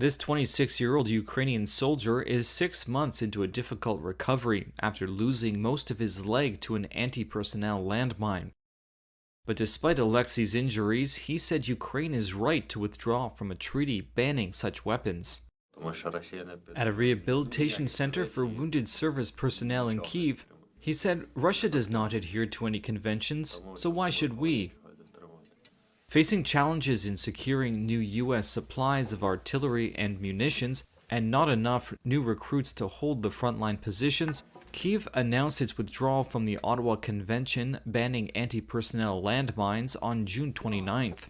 This 26-year-old Ukrainian soldier is 6 months into a difficult recovery after losing most of his leg to an anti-personnel landmine. But despite Alexei's injuries, he said Ukraine is right to withdraw from a treaty banning such weapons. At a rehabilitation center for wounded service personnel in Kyiv, he said Russia does not adhere to any conventions, so why should we? Facing challenges in securing new U.S. supplies of artillery and munitions, and not enough new recruits to hold the frontline positions, Kyiv announced its withdrawal from the Ottawa Convention banning anti-personnel landmines on June 29th.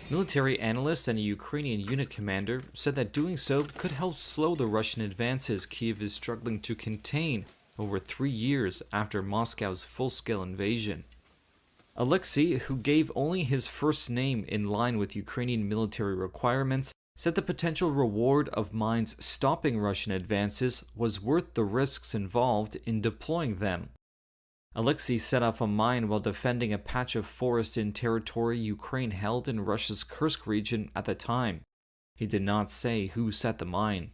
Military analysts and a Ukrainian unit commander said that doing so could help slow the Russian advances Kyiv is struggling to contain over 3 years after Moscow's full-scale invasion. Alexei, who gave only his first name in line with Ukrainian military requirements, said the potential reward of mines stopping Russian advances was worth the risks involved in deploying them. Alexei set off a mine while defending a patch of forest in territory Ukraine held in Russia's Kursk region at the time. He did not say who set the mine.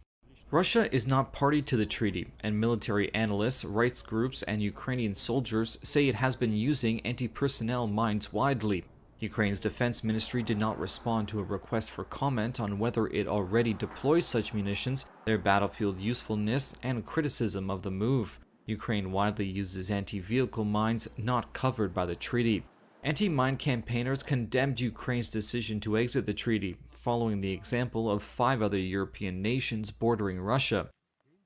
Russia is not party to the treaty, and military analysts, rights groups, and Ukrainian soldiers say it has been using anti-personnel mines widely. Ukraine's defense ministry did not respond to a request for comment on whether it already deploys such munitions, their battlefield usefulness, and criticism of the move. Ukraine widely uses anti-vehicle mines not covered by the treaty. Anti-mine campaigners condemned Ukraine's decision to exit the treaty, following the example of 5 other European nations bordering Russia.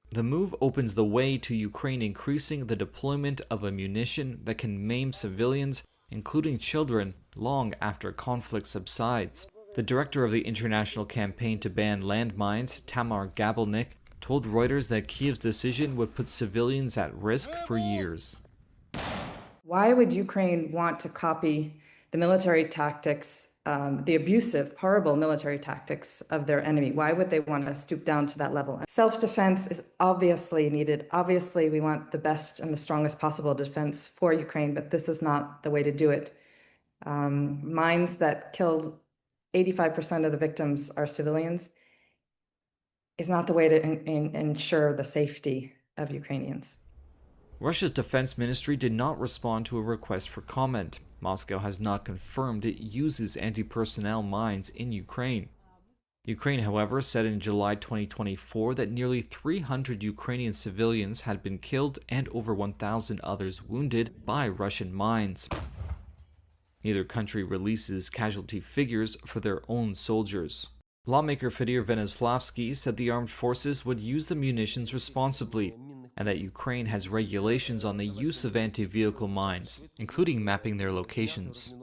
The move opens the way to Ukraine increasing the deployment of ammunition that can maim civilians, including children, long after conflict subsides. The director of the international campaign to ban landmines, Tamar Gabalnik, told Reuters that Kyiv's decision would put civilians at risk for years. Why would Ukraine want to copy the military tactics, the abusive, horrible military tactics of their enemy? Why would they want to stoop down to that level? Self-defense is obviously needed. Obviously, we want the best and the strongest possible defense for Ukraine, but this is not the way to do it. Mines that killed 85% of the victims are civilians is not the way to ensure the safety of Ukrainians. Russia's defense ministry did not respond to a request for comment. Moscow has not confirmed it uses anti-personnel mines in Ukraine. Ukraine, however, said in July 2024 that nearly 300 Ukrainian civilians had been killed and over 1,000 others wounded by Russian mines. Neither country releases casualty figures for their own soldiers. Lawmaker Fedir Veneslavsky said the armed forces would use the munitions responsibly, and that Ukraine has regulations on the use of anti-vehicle mines, including mapping their locations.